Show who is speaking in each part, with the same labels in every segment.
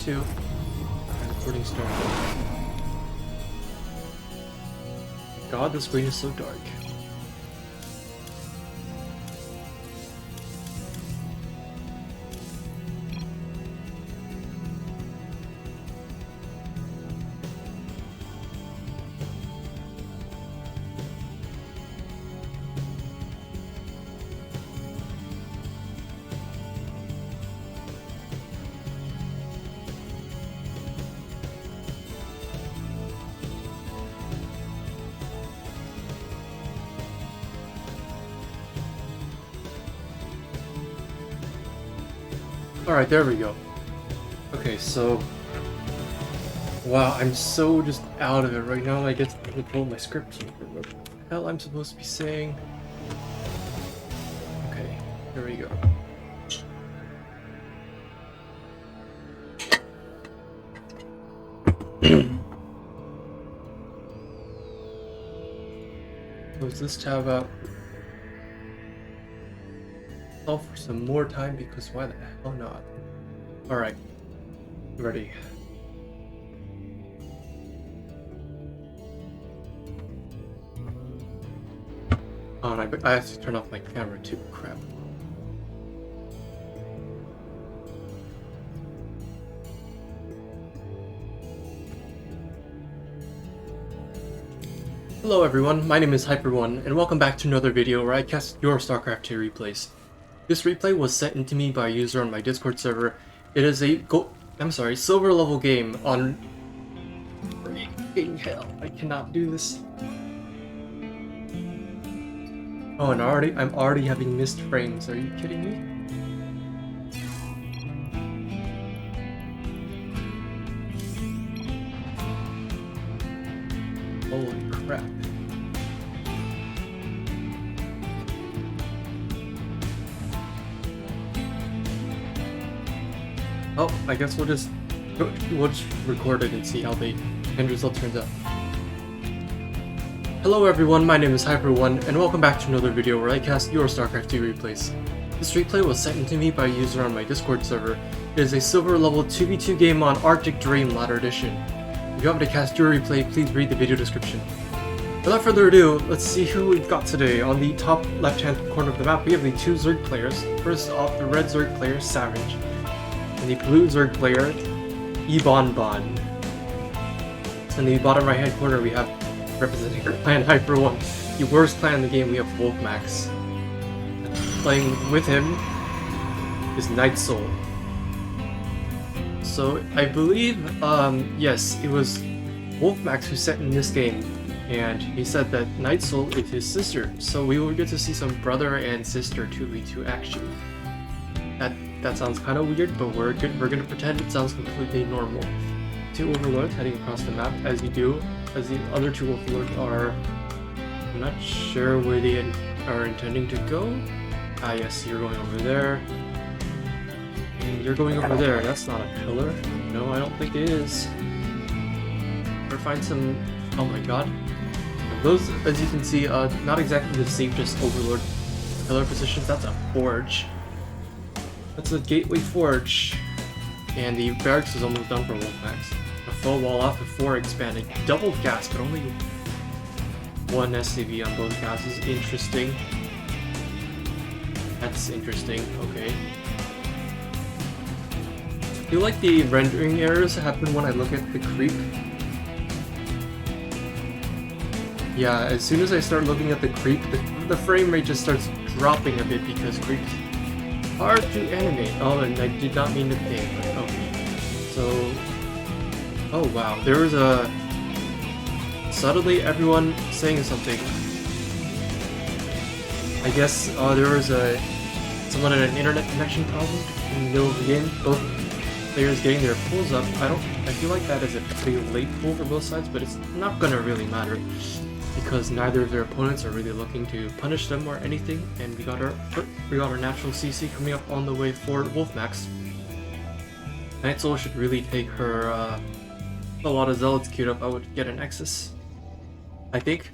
Speaker 1: 2. Recording started. God, the screen is so dark. Alright, there we go. Okay, so... Wow, I'm so just out of it right now. I get to pull my script. What the hell I'm supposed to be saying? Okay, here we go. Close this tab up. For some more time, because why the hell not? Alright, ready. Oh, and I have to turn off my camera too. Crap. Hello everyone, my name is Hyper1, and welcome back to another video where I cast your StarCraft 2 replays. This replay was sent into me by a user on my Discord server. It is a silver level game on... Freaking hell, I cannot do this. Oh, and I'm already having missed frames, are you kidding me? Holy crap. Oh, I guess we'll just record it and see how the end result turns out. Hello everyone, my name is Hyper1, and welcome back to another video where I cast your StarCraft 2 replays. This replay was sent into me by a user on my Discord server. It is a silver level 2v2 game on Arctic Dream Ladder Edition. If you want me to cast your replay, please read the video description. Without further ado, let's see who we've got today. On the top left-hand corner of the map, we have the two Zerg players. First off, the red Zerg player, Savage. And the blue Zerg player, Ibonbon. In the bottom right hand corner we have, representing our clan Hyper1, the worst clan in the game, we have Wolfmax. Playing with him is Nydus. So I believe, yes, it was Wolfmax who sent in this game, and he said that Nydus is his sister, so we will get to see some brother and sister 2v2 action. That sounds kind of weird, but we're gonna pretend it sounds completely normal. Two overlords heading across the map, as you do, as the other two overlords are... I'm not sure where they are intending to go. Ah yes, you're going over there. And you're going over there. That's not a pillar. No, I don't think it is. Or find some... Oh my god. Those, as you can see, not exactly the safest overlord pillar positions. That's a forge. That's a gateway forge, and the barracks is almost done for Wolfmax. A full wall off with 4 expanding. Double gas, but only 1 SCV on both gases. Interesting. That's interesting, okay. I feel like the rendering errors happen when I look at the creep. Yeah, as soon as I start looking at the creep, the frame rate just starts dropping a bit because creep's hard to animate. Oh, and I did not mean to think, but okay. So, oh wow, there was a... Suddenly everyone saying something. I guess there was someone had an internet connection problem in the middle of the game. Both players getting their pulls up. I feel like that is a pretty late pull for both sides, but it's not gonna really matter because neither of their opponents are really looking to punish them or anything, and we got our natural CC coming up on the way for Wolfmax. Nydus should really take her a lot of zealots queued up. I would get an Nexus, I think.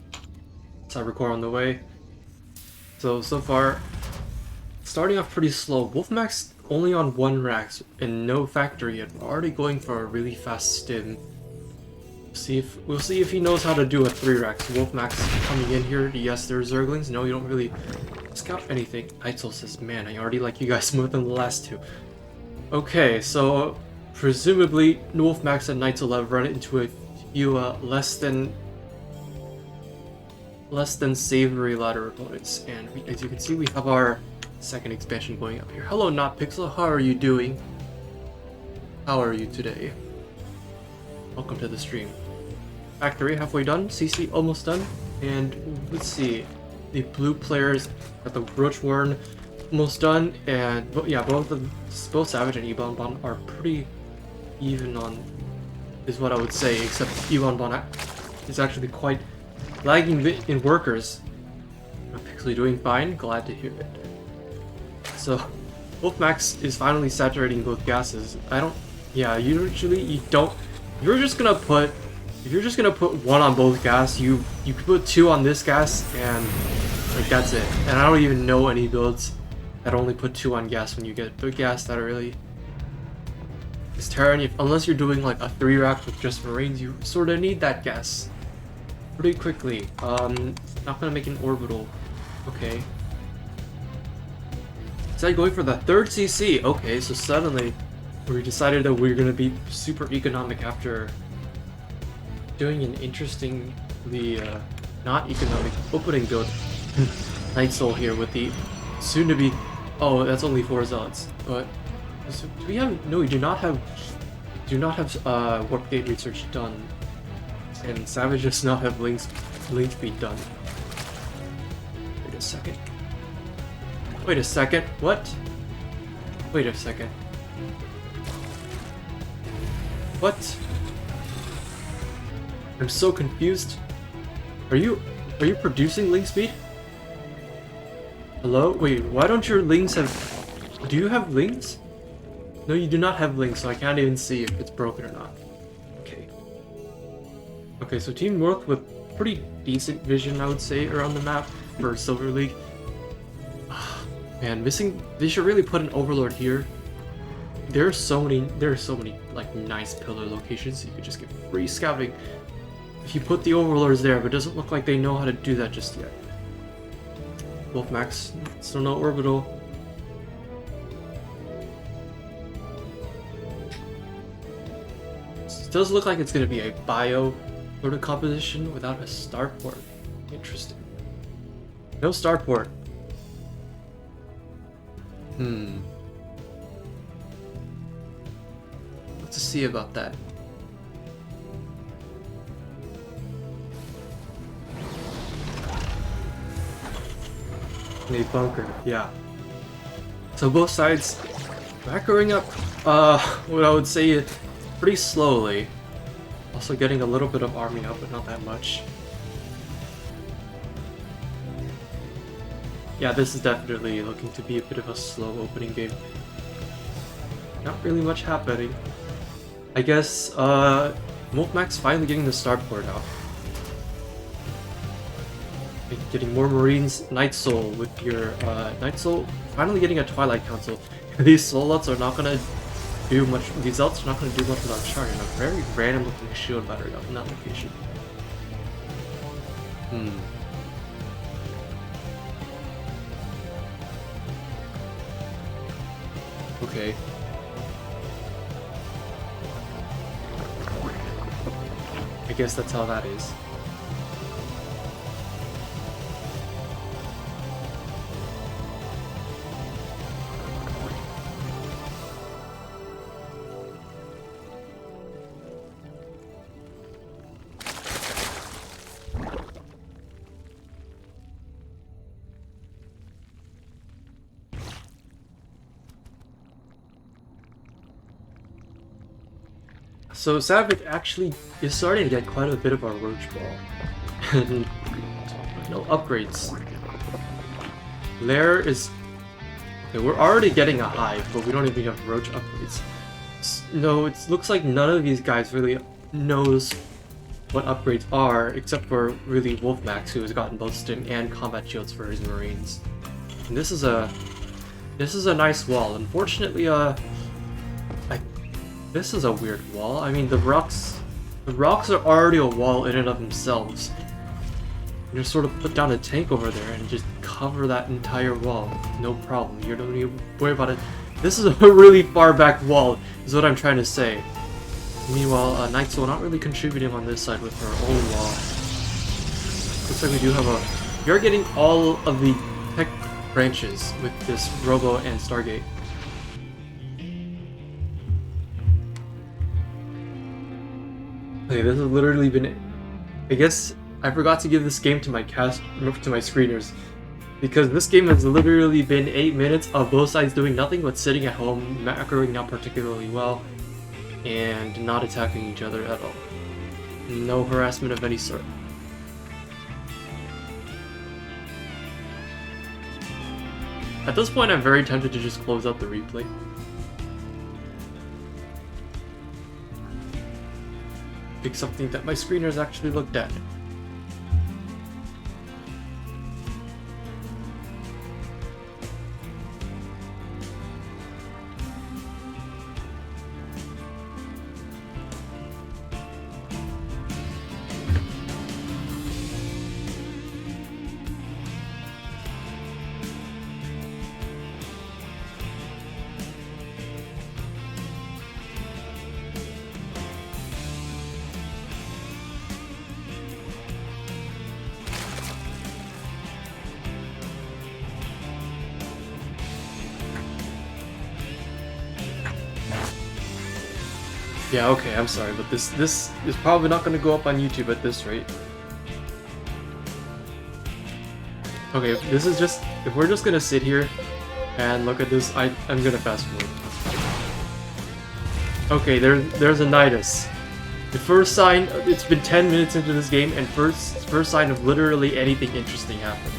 Speaker 1: Cybercore on the way. So far, starting off pretty slow. Wolfmax only on 1 racks and no factory yet. We're already going for a really fast stim. We'll see if he knows how to do a 3 racks. Wolfmax coming in here. Yes, there's Zerglings. No, you don't really scout anything. Nightsoul says, man, I already like you guys more than the last 2. Okay, so presumably Wolfmax and Nightsoul have run into a few less than savory ladder opponents, and as you can see, we have our 2nd expansion going up here. Hello, NotPixel. How are you doing? How are you today? Welcome to the stream. Factory halfway done. CC almost done. And let's see. The blue players at the Roach Warren almost done. And yeah, both Savage and Ibanban are pretty even on, is what I would say. Except Ibanban is actually quite lagging bit in workers. Pixely doing fine. Glad to hear it. So, Wolfmax is finally saturating both gases. Usually you don't. If you're just gonna put 1 on both gas, you could put 2 on this gas, and like that's it. And I don't even know any builds that only put 2 on gas when you get the gas that are really. Because Terran, unless you're doing like a 3 rack with just Marines, you sort of need that gas pretty quickly. Not gonna make an orbital. Okay. So going for the 3rd CC. Okay, so suddenly we decided that we're gonna be super economic after doing an interestingly not economic opening build. Nightsoul here with the soon to be. Oh, that's only 4 zealots. But so do we have? No, we do not have. Warp gate research done, and Savage does not have link speed done. Wait a second. Wait a second. What? Wait a second. What? I'm so confused. Are you producing link speed? Hello? Wait, why don't your links have... Do you have links? No, you do not have links, so I can't even see if it's broken or not. Okay. Okay, so Team North with pretty decent vision, I would say, around the map for Silver League. Man, they should really put an Overlord here. There are so many like nice pillar locations you could just get free scouting if you put the Overlords there, but it doesn't look like they know how to do that just yet. Wolfmax, still no orbital. It does look like it's going to be a bio sort of composition without a starport. Interesting. No starport. Let's see about that. A bunker, yeah. So both sides backering up, what I would say pretty slowly. Also getting a little bit of army up, but not that much. Yeah, this is definitely looking to be a bit of a slow opening game. Not really much happening. I guess, Wolfmax finally getting the starport out. Getting more Marines, Nightsoul with your, Nightsoul finally getting a Twilight Council. These Soul-Lots are not gonna do much, these Zelts are not gonna do much without charging. A very random looking shield battery up in that location. Okay. I guess that's how that is. So Savage actually is starting to get quite a bit of our Roach Ball. And no upgrades. Lair is... Okay, we're already getting a Hive, but we don't even have Roach upgrades. No, it looks like none of these guys really knows what upgrades are, except for really Wolfmax, who has gotten both Stim and Combat Shields for his Marines. And this is a This is a nice wall. Unfortunately, this is a weird wall. I mean, the rocks are already a wall in and of themselves. You just sort of put down a tank over there and just cover that entire wall. No problem. You don't need to worry about it. This is a really far back wall, is what I'm trying to say. Meanwhile, Night Soul not really contributing on this side with her own wall. Looks like we do have a... You're getting all of the tech branches with this Robo and Stargate. Okay, this has literally been... I guess I forgot to give this game to my screeners, because this game has literally been 8 minutes of both sides doing nothing but sitting at home, macroing not particularly well, and not attacking each other at all. No harassment of any sort. At this point, I'm very tempted to just close out the replay. Pick something that my screeners actually looked at. Yeah, okay, I'm sorry, but this is probably not going to go up on YouTube at this rate. Okay, this is just... If we're just going to sit here and look at this, I'm going to fast forward. Okay, there's a Nydus. The first sign... It's been 10 minutes into this game, and first sign of literally anything interesting happening.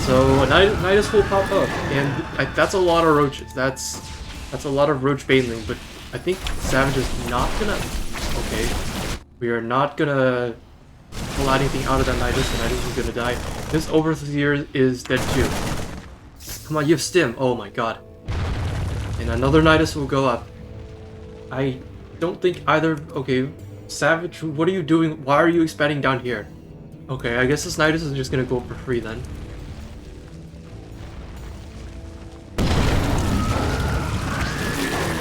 Speaker 1: So, a Nydus will pop up, and that's a lot of roaches. That's a lot of roach baneling, but I think Savage is not gonna... Okay. We are not gonna pull anything out of that Nydus, and Nydus is gonna die. This Overseer is dead too. Come on, you have Stim. Oh my god. And another Nydus will go up. I don't think either... Okay, Savage, what are you doing? Why are you expanding down here? Okay, I guess this Nydus is just gonna go for free then.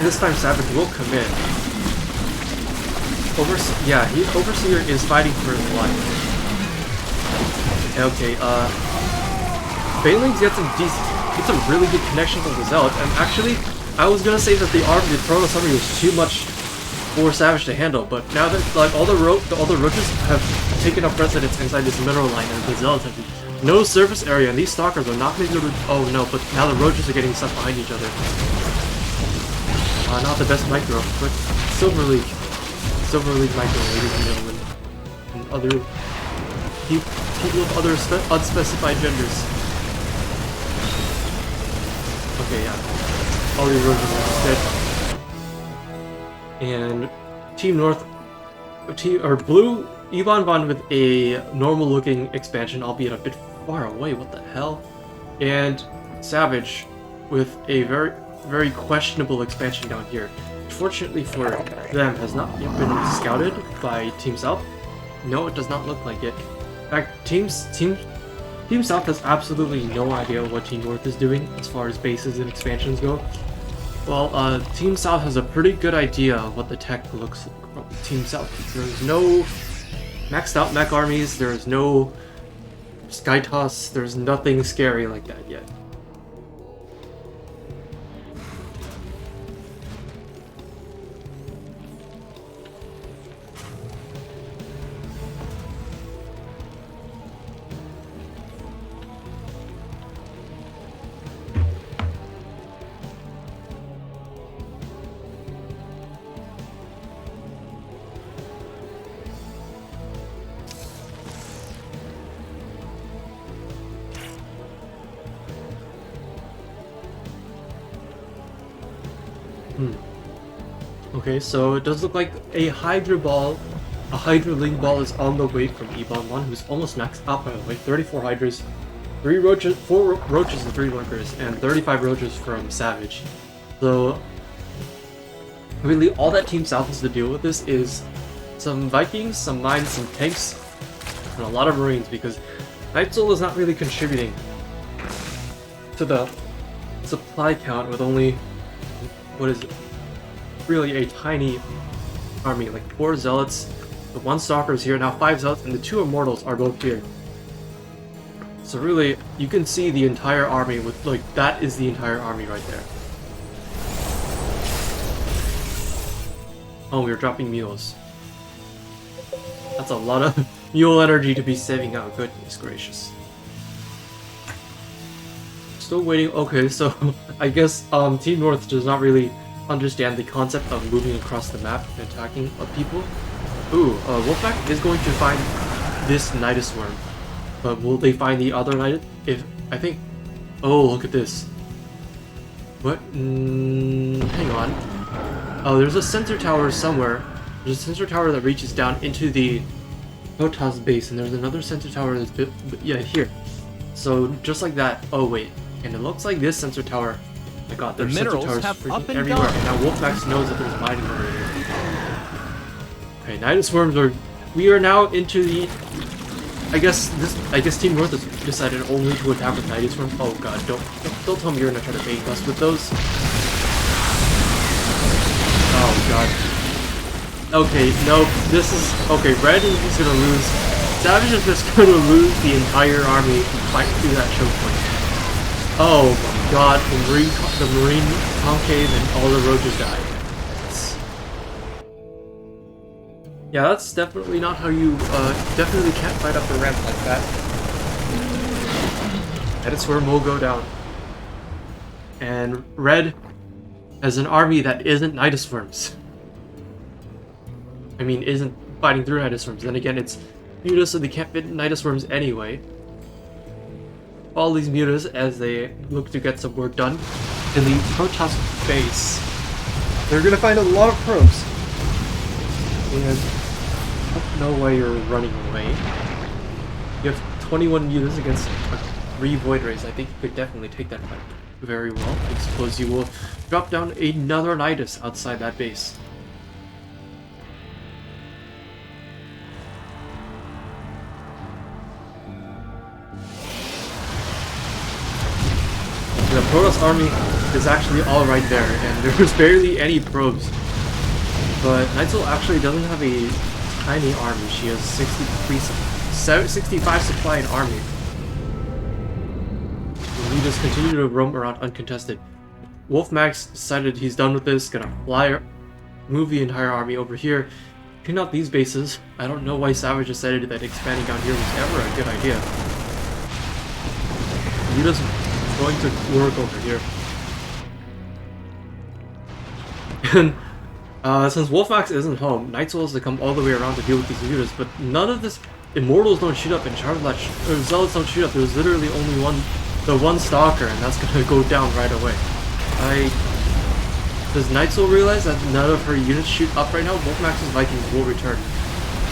Speaker 1: This time Savage will come in. Overseer is fighting for his life. Okay, Banelings get some really good connection with the Zealot, and actually, I was gonna say that the Chrono Summary was too much for Savage to handle, but now that like all the roaches have taken up residence inside this mineral line, and the Zealots have no surface area, and these stalkers are not going to... Oh no, but now the roaches are getting stuck behind each other. Not the best micro, but Silver League. Silver League micro, ladies and gentlemen. And other... people of other unspecified genders. Okay, yeah. All these roaches are dead. And Team North... Blue, Yvonne Von with a normal-looking expansion, albeit a bit far away, what the hell? And Savage with a very questionable expansion down here. Fortunately for them, has not yet been scouted by Team South. No, it does not look like it. In fact, Team South has absolutely no idea what Team North is doing as far as bases and expansions go. Well, Team South has a pretty good idea of what the tech looks like from Team South. There's no maxed out mech armies, there's no Sky Toss, there's nothing scary like that yet. Okay, so it does look like a Hydra Link ball is on the way from Ebon 1, who's almost maxed out by the way. 34 Hydras 4 roaches and 3 lurkers, and 35 roaches from Savage. So really, all that Team South has to deal with this is some Vikings, some mines, some tanks, and a lot of Marines, because Night Soul is not really contributing to the supply count with only, what is it, really a tiny army, like 4 Zealots, the 1 Stalker is here, now 5 Zealots, and the 2 Immortals are both here. So really, you can see the entire army with, like, that is the entire army right there. Oh, we were dropping mules. That's a lot of mule energy to be saving out, goodness gracious. Still waiting, okay, so I guess Team North does not really understand the concept of moving across the map and attacking people. Ooh, Wolfpack is going to find this Nydus worm. But will they find the other Nydus? I think... Oh, look at this. What? Hang on. Oh, there's a sensor tower somewhere. There's a sensor tower that reaches down into the Protoss base, and there's another sensor tower that's yeah, here. So just like that. Oh wait, and it looks like this sensor tower. Oh my God, there's sensor towers freaking everywhere. And now Wolfmax knows that there's mining over here. Okay, Nydus worms are. We are now into the. I guess Team North has decided only to attack with Nydus worms. Oh God, don't tell me you're gonna try to bait us with those. Oh God. Okay, no, this is... Okay, Red is just gonna lose. Savage is just gonna lose the entire army fighting through that choke point. Oh my God, the Marine concave and all the roaches died. Yeah, that's definitely not how you, definitely can't fight up the ramp like that. Nydus worm will go down. And Red has an army that isn't Nydus worms. I mean, isn't fighting through Nydus worms. Then again, it's mutas, so they can't fit Nydus worms anyway. All these mutas as they look to get some work done in the Protoss base. They're gonna find a lot of probes. And I don't know why you're running away. You have 21 mutas against 3 Void Rays. I think you could definitely take that fight very well. I suppose you will drop down another Nydus outside that base. The Protoss army is actually all right there, and there's barely any probes. But Night Soul actually doesn't have a tiny army. She has 65 supply in army. And we just continue to roam around uncontested. Wolfmax decided he's done with this, gonna move the entire army over here, clean out these bases. I don't know why Savage decided that expanding down here was ever a good idea. He doesn't going to work over here. And since Wolfmax isn't home, Night Soul has to come all the way around to deal with these mutas, but none of this... Immortals don't shoot up and Zealots don't shoot up. There's literally only the one Stalker, and that's gonna go down right away. Does Night Soul realize that none of her units shoot up right now? Wolfmax's Vikings will return.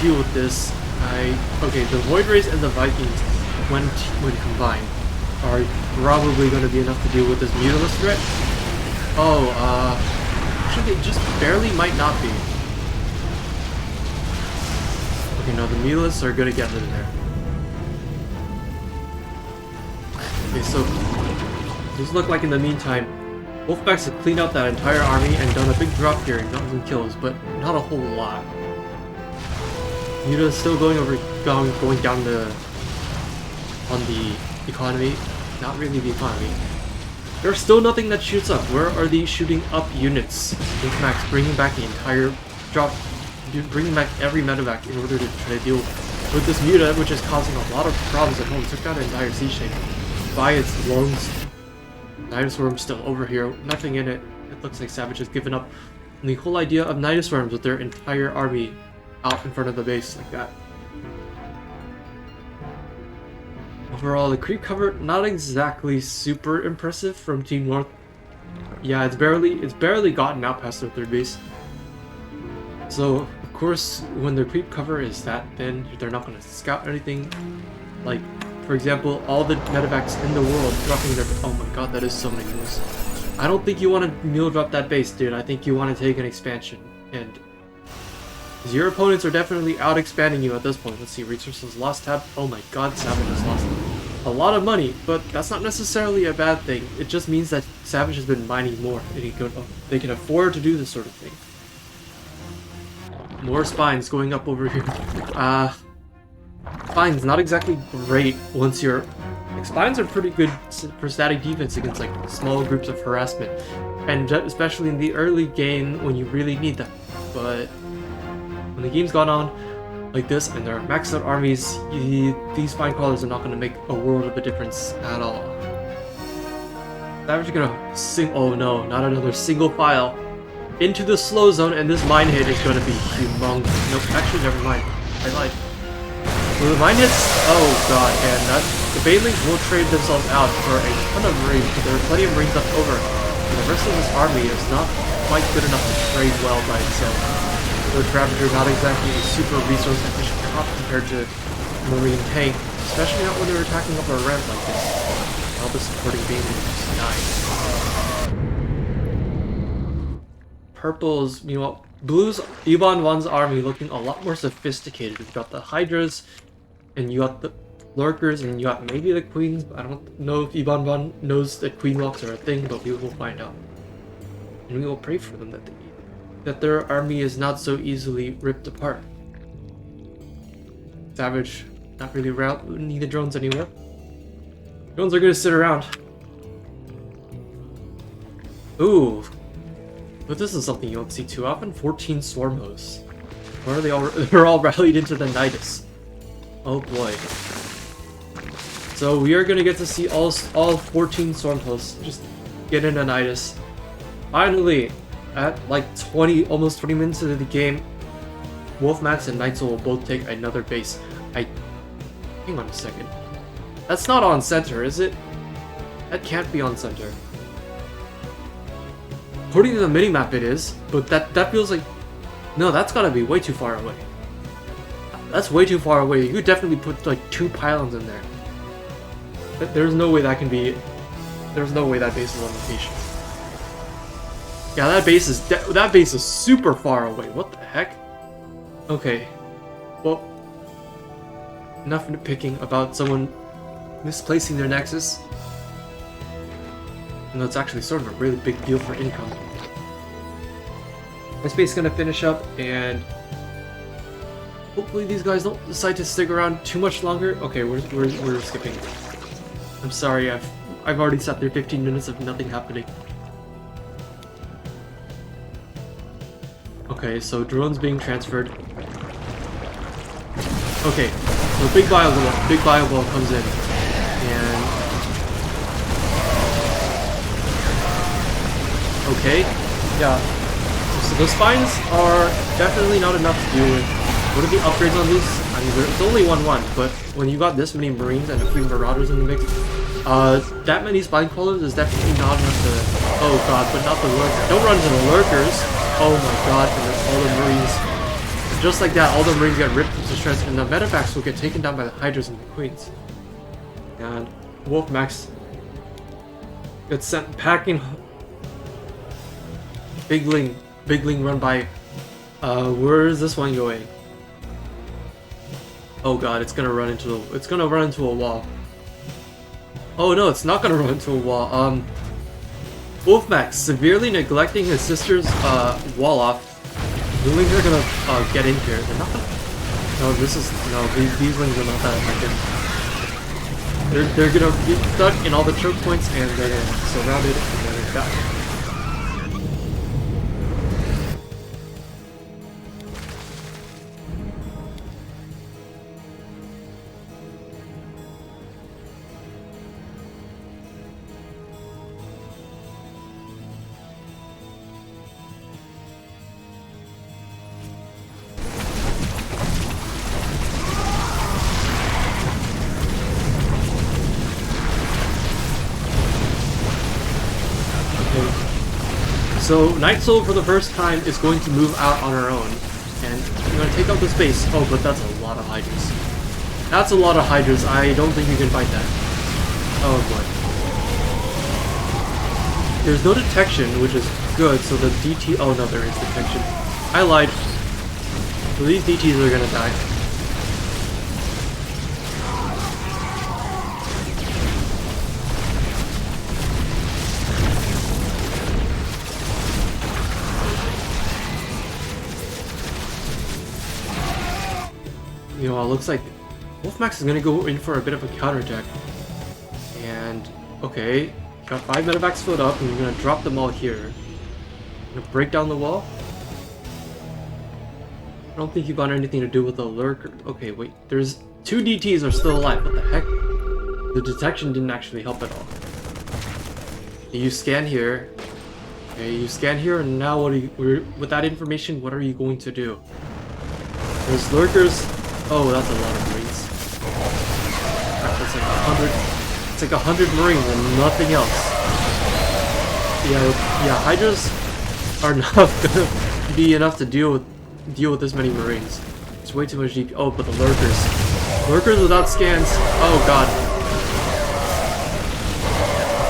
Speaker 1: Deal with this. Okay, the Void Rays and the Vikings, when combined, are probably going to be enough to deal with this Mutalist threat. Oh, actually they just barely might not be. Okay, no, the Mutalists are going to get rid of there. Okay, so does look like in the meantime, Wolfpack's have cleaned out that entire army and done a big drop here and gotten some kills, but not a whole lot. Muta's still going down on the economy. Not really the economy. There's still nothing that shoots up. Where are the shooting up units? Wolfmax bringing back the entire drop, bringing back every medevac in order to try to deal with this muta, which is causing a lot of problems at home. Took out an entire siege tank by its loans. Nydus worms still over here. Nothing in it. It looks like Savage has given up on the whole idea of Nydus worms with their entire army out in front of the base like that. Overall, the creep cover, not exactly super impressive from Team North. Yeah, it's barely gotten out past their third base. So, of course, when their creep cover is that thin, they're not going to scout anything like for example, all the medevacs in the world dropping their... Oh my god, that is so many moves. I don't think you want to mule drop that base, dude. I think you want to take an expansion. And your opponents are definitely out-expanding you at this point. Let's see, resources lost tab. Oh my god, Savage has lost a lot of money, but that's not necessarily a bad thing. It just means that Savage has been mining more, and they can afford to do this sort of thing. More spines going up over here. Spines, not exactly great once you're... Like, spines are pretty good for static defense against like small groups of harassment, and especially in the early game when you really need them. But when the game's gone on like this and there are maxed out armies, these spine crawlers are not going to make a world of a difference at all. Savage is gonna sing... Oh no, not another single file into the slow zone, and this mine hit is going to be humongous. Nope, actually never mind. I lied. Well, the mine hits... Oh god, and the Banelings will trade themselves out for a ton of marines, but there are plenty of marines left over. And the rest of this army is not quite good enough to trade well by itself. The Ravager not exactly a super resource efficient cop compared to marine tank, especially not when they're attacking up a ramp like this. All the supporting Banelings dying. Purple's, meanwhile, Blue's Iban 1's army looking a lot more sophisticated. You've got the Hydras, and you got the Lurkers, and you got maybe the Queens. I don't know if Iban 1 knows that Queen Walks are a thing, but we will find out. And we will pray for them that their army is not so easily ripped apart. Savage, not really routing the drones anywhere. Drones are gonna sit around. Ooh. But this is something you don't see too often. 14 swarm hosts. Where are they all? They're all rallied into the Nydus. Oh boy. So we are gonna get to see all 14 swarm hosts just get into Nydus. Finally, at like almost 20 minutes into the game, Wolfmax and Nightsoul will both take another base. Hang on a second. That's not on center, is it? That can't be on center. According to the minimap it is, but that feels like... No, that's gotta be way too far away. That's way too far away. You could definitely put like 2 pylons in there. There's no way that can be... There's no way that base is on location. Yeah, that base is super far away. What the heck? Okay. Well, enough nitpicking about someone misplacing their nexus. And that's actually sort of a really big deal for income. This base is gonna finish up, and hopefully these guys don't decide to stick around too much longer. Okay, we're skipping. I'm sorry, I've already sat there 15 minutes of nothing happening. Okay, so drones being transferred. Okay, so big bioball comes in, and okay, yeah. So the spines are definitely not enough to deal with. What are the upgrades on these? I mean, it's only 1-1, but when you got this many Marines and a few Marauders in the mix, that many spine crawlers is definitely not enough to... Oh god, but not the Lurkers. Don't run into the Lurkers! Oh my god, and then all the Marines... Just like that, all the Marines get ripped to shreds, and the medevacs will get taken down by the Hydras and the Queens. And Wolfmax gets sent packing... Bigling run by... where is this one going? Oh god, it's gonna run into a wall. Oh no, it's not gonna run into a wall. Wolfmax severely neglecting his sister's wall off. The wings are gonna get in here. They're not gonna... No, these wings are not that effective. They're gonna get stuck in all the choke points, and they're gonna surround it, and then it's back. So Nightsoul for the first time is going to move out on her own, and we're going to take out this base. Oh, but that's a lot of Hydras. That's a lot of Hydras. I don't think you can fight that. Oh boy. There's no detection, which is good, so the DT... Oh no, there is detection. I lied. So these DTs are gonna die. You know, it looks like Wolfmax is gonna go in for a bit of a counterattack. And, okay, got 5 medevacs filled up, and you're gonna drop them all here. Gonna break down the wall? I don't think you got anything to do with the lurker. Okay, wait, there's 2 DTs are still alive. What the heck? The detection didn't actually help at all. You scan here. Okay, you scan here, and now what are you, with that information, what are you going to do? There's lurkers. Oh, that's a lot of Marines. Crap, that's like 100. It's like 100 Marines and nothing else. Yeah, Hydras are not gonna be enough to deal with this many Marines. It's way too much DP. Oh, but the lurkers without scans. Oh god.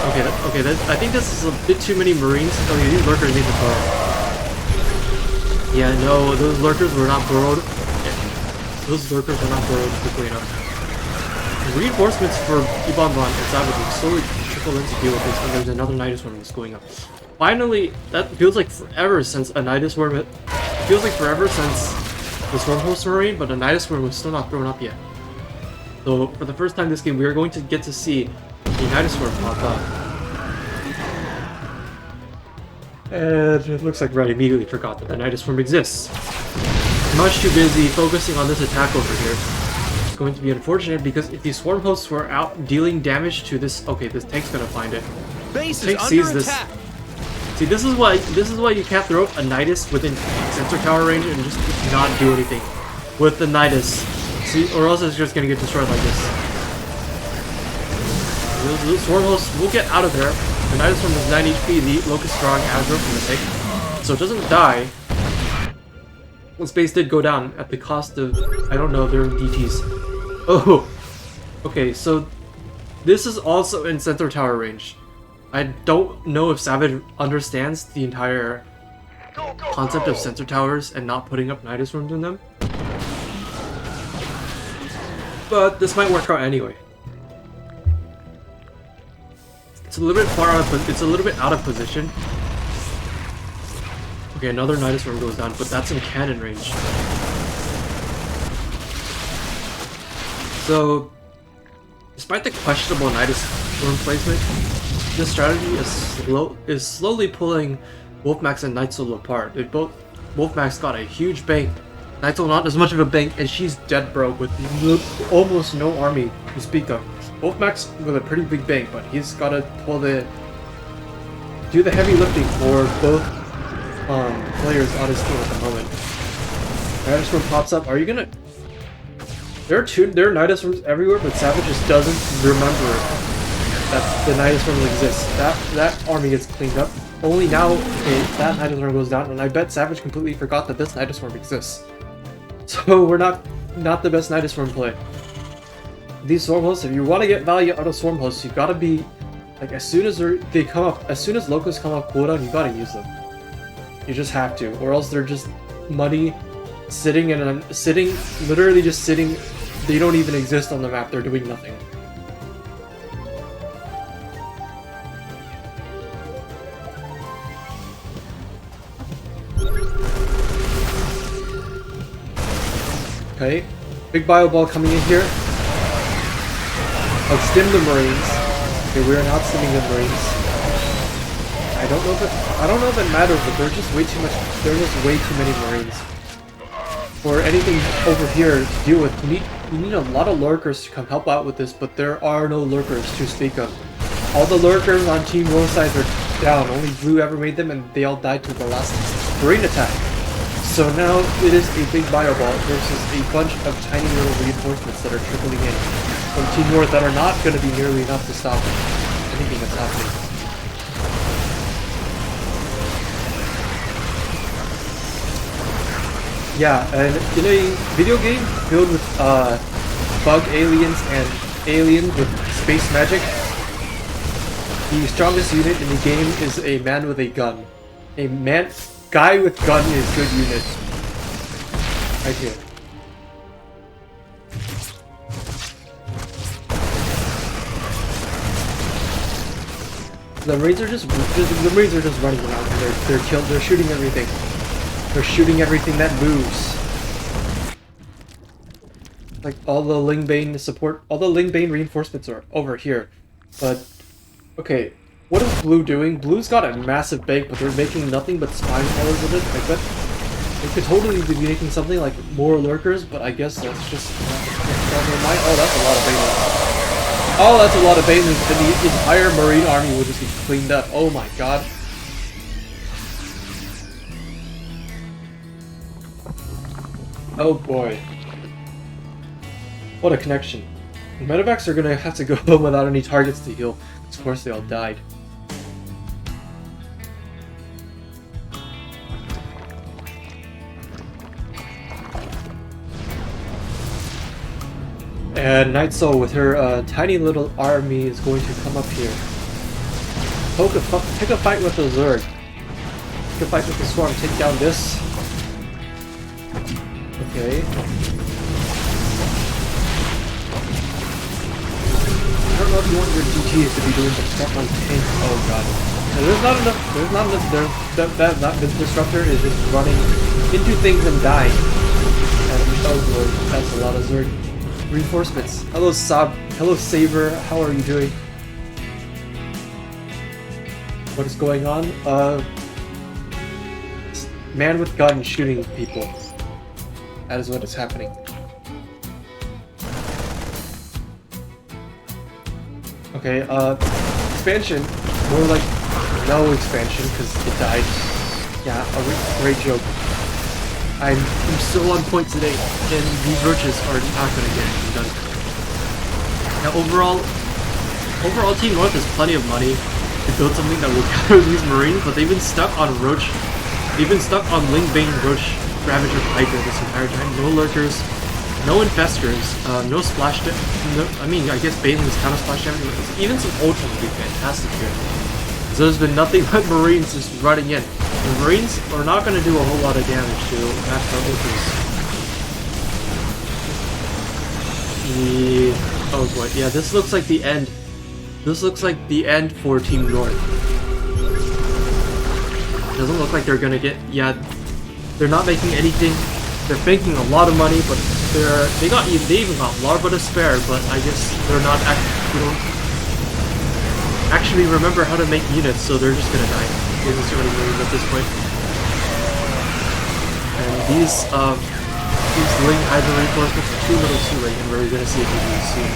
Speaker 1: Okay, I think this is a bit too many Marines. Okay, these lurkers need to burrow. Yeah, no, those lurkers were not burrowed. Those lurkers are not burrowed quickly enough. Reinforcements for Ibonbon and Savage will slowly trickle in to deal with this, and there's another Nydus worm that's going up. Finally, that feels like forever since a Nydus worm. It feels like forever since the Stormhost Marine, but a Nydus worm was still not thrown up yet. So for the first time this game, we are going to get to see a Nydus worm pop up. And it looks like Red immediately forgot that the Nydus worm exists. Much too busy focusing on this attack over here. It's going to be unfortunate because if these swarm hosts were out dealing damage to this, okay, this tank's gonna find it.
Speaker 2: Base
Speaker 1: Tank
Speaker 2: is
Speaker 1: sees
Speaker 2: under
Speaker 1: this.
Speaker 2: attack.
Speaker 1: See, this is why you can't throw a Nydus within sensor tower range and just not do anything with the Nydus. See, or else it's just gonna get destroyed like this. Those swarm hosts will get out of there. The Nydus from is 9 HP. The Locust Strong aggro from the tank, so it doesn't die. Space did go down at the cost of, I don't know, their DTs. Oh! Okay, so this is also in center tower range. I don't know if Savage understands the entire concept of center towers and not putting up Nydus rooms in them. But this might work out anyway. It's a little bit far out of, it's a little bit out of position. Okay, another Nydus worm goes down, but that's in cannon range. So, despite the questionable Nydus worm placement, this strategy is slowly pulling Wolfmax and Nightsoul apart. Wolfmax got a huge bank, Nightsoul not as much of a bank, and she's dead broke with almost no army to speak of. Wolfmax with a pretty big bank, but he's got to do the heavy lifting for both players on his team at the moment. Nydus worm pops up. Are you gonna? There are Nydus worms everywhere, but Savage just doesn't remember that the Nydus worm exists. That army gets cleaned up. Only now, okay, that Nydus worm goes down, and I bet Savage completely forgot that this Nydus worm exists. So we're not the best Nydus worm play. These swarm hosts, if you want to get value out of swarm hosts, you gotta be like as soon as they come up, as soon as locusts come off cooldown, you gotta use them. You just have to, or else they're just muddy, literally just sitting. They don't even exist on the map. They're doing nothing. Okay, big bio ball coming in here. Outstim the Marines. Okay, we're not stimming the Marines. I don't know if it matters, but there's just way too much. There's just way too many Marines for anything over here to deal with. You need a lot of lurkers to come help out with this, but there are no lurkers to speak of. All the lurkers on Team Roadside are down. Only Blue ever made them, and they all died to the last Marine attack. So now it is a big bio ball versus a bunch of tiny little reinforcements that are trickling in from Team North that are not going to be nearly enough to stop anything that's happening. Yeah, and in a video game filled with bug aliens and alien with space magic. The strongest unit in the game is a man with a gun. Guy with gun is good unit. Right here. The Marines are just running around. They're shooting everything. They're shooting everything that moves. Like all the Lingbane support, all the Lingbane reinforcements are over here. But okay, what is Blue doing? Blue's got a massive bank, but they're making nothing but spine colors with it. I bet they could totally be making something like more lurkers, but I guess that's just oh, that's a lot of banelings. Oh, that's a lot of banelings, and the entire Marine army will just be cleaned up. Oh my god. Oh boy. What a connection. The medevacs are gonna have to go home without any targets to heal. Of course they all died. And Night Soul with her tiny little army is going to come up here. Take a fight with the Zerg. Take a fight with the Swarm. Take down this. Okay. I don't know if you want your GTs to be doing some stuff on tank. Oh god. No, there's not enough. That disruptor is just running into things and dying. And oh lord, that's a lot of Zerg reinforcements. Hello Sab. Hello Saber. How are you doing? What is going on? Man with gun shooting people. That is what is happening. Okay, expansion. More like no expansion, because it died. Yeah, a great joke. I'm still on point today, and these roaches are not gonna get anything done. Now overall Team North has plenty of money to build something that will counter these Marines, but they've been stuck on Roach. They've been stuck on Lingbane Roach Ravager Hydra this entire time. No lurkers, no infestors, no splash damage. No, I mean, I guess Baneling's kind of splash damage. Even some ultras would be fantastic here. So there's been nothing but Marines just running in. The Marines are not going to do a whole lot of damage to max our ultras. Oh boy, yeah, this looks like the end. This looks like the end for Team North. Doesn't look like they're gonna get. Yeah, they're not making anything. They're banking a lot of money, but they even got larva to spare. But I guess they're not actually remember how to make units, so they're just gonna die. They're just running at this point. And these Ling Hydra reinforcements are too little too late, and we're gonna see a GG soon.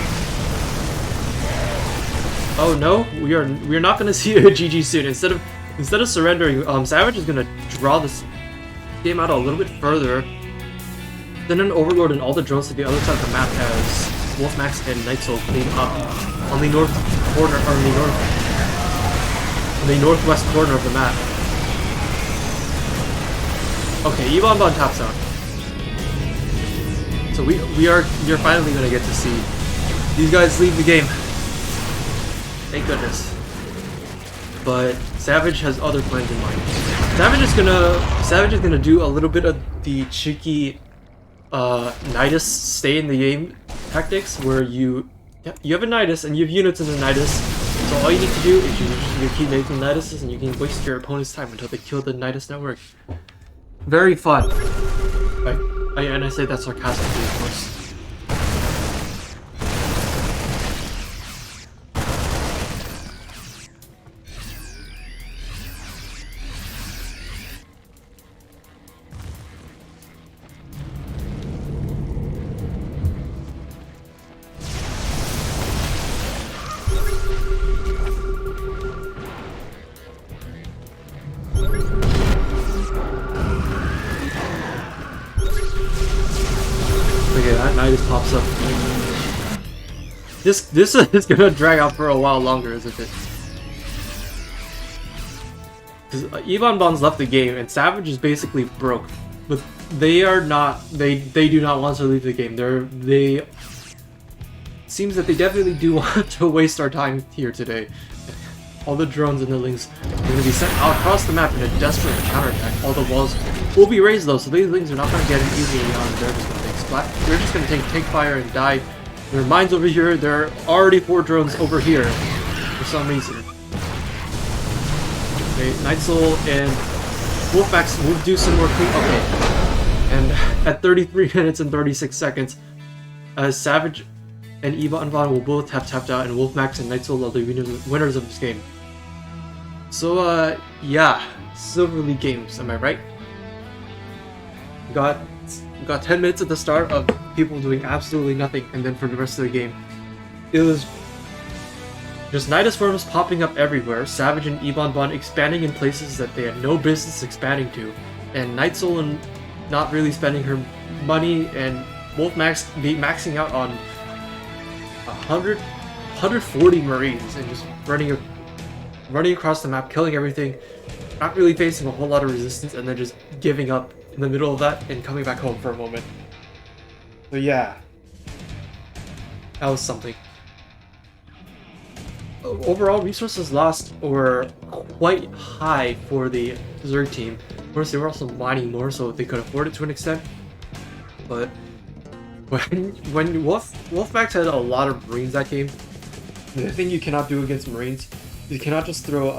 Speaker 1: Oh no, we are not gonna see a GG soon. Instead of surrendering, Savage is gonna draw this game out a little bit further. Then an Overlord and all the drones to the other side of the map as Wolfmax and Night Soul clean up on the north corner, or the northwest corner of the map. Okay, Yvonne Bond taps out. So you're finally gonna get to see these guys leave the game. Thank goodness. But Savage has other plans in mind. Savage is gonna do a little bit of the cheeky Nydus stay in the game tactics, where you have a Nydus and you have units in the Nydus. So all you need to do is you keep making Nyduses and you can waste your opponent's time until they kill the Nydus network. Very fun. And I say that sarcastically, of course. Nydus pops up. This is gonna drag out for a while longer, isn't it? Because Yvonne Bond's left the game and Savage is basically broke, but they are not. They do not want to leave the game. seems that they definitely do want to waste our time here today. All the drones and the lings are going to be sent out across the map in a desperate counterattack. All the walls will be raised though, so these lings are not going to get in easily on. They're just going to take splat. They're just going to take fire and die. There are mines over here. There are already 4 drones over here for some reason. Okay, Nightsoul and Wolfmax will do some more clean. Okay, and at 33 minutes and 36 seconds, Savage and Eva and Vaughn will both have tapped out, and Wolfmax and Nightsoul are the winners of this game. So, yeah, Silver League games, am I right? We got 10 minutes at the start of people doing absolutely nothing, and then for the rest of the game, it was just Nydus forms popping up everywhere, Savage and Ebon expanding in places that they had no business expanding to, and Nightsoul and not really spending her money, and Wolfmax maxing out on 140 Marines and just running across the map, killing everything, not really facing a whole lot of resistance, and then just giving up in the middle of that and coming back home for a moment. So yeah, that was something. Overall, resources lost were quite high for the Zerg team. Of course, they were also mining more, so they could afford it to an extent. But when Wolfmax had a lot of Marines that game, the thing you cannot do against Marines, you cannot just throw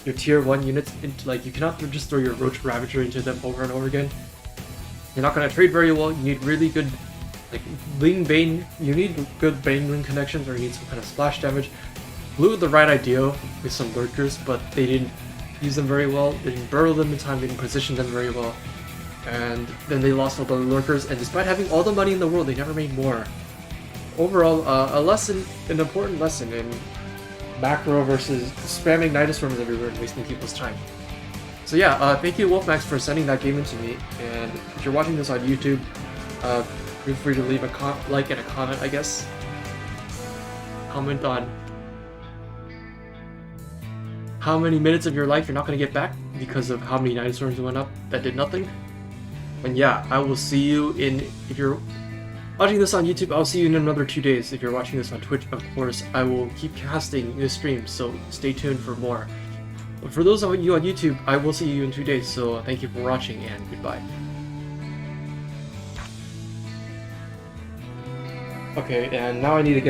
Speaker 1: your tier 1 units into, like, you cannot just throw your Roach Ravager into them over and over again. You're not going to trade very well. You need really good, like, Ling Bane, you need good Bane Ling connections, or you need some kind of splash damage. Blue had the right idea with some lurkers, but they didn't use them very well. They didn't burrow them in time, they didn't position them very well. And then they lost all the lurkers, and despite having all the money in the world, they never made more. Overall, an important lesson in macro versus spamming Nydus Storms everywhere and wasting people's time. So yeah, thank you Wolfmax for sending that game into me, and if you're watching this on YouTube, feel free to leave a like and a comment, I guess. Comment on how many minutes of your life you're not going to get back because of how many Nydus Storms went up that did nothing. And yeah, I will see you if you're watching this on YouTube, I'll see you in another 2 days. If you're watching this on Twitch, of course, I will keep casting this stream, so stay tuned for more. But for those of you on YouTube, I will see you in 2 days, so thank you for watching, and goodbye. Okay, and now I need to get a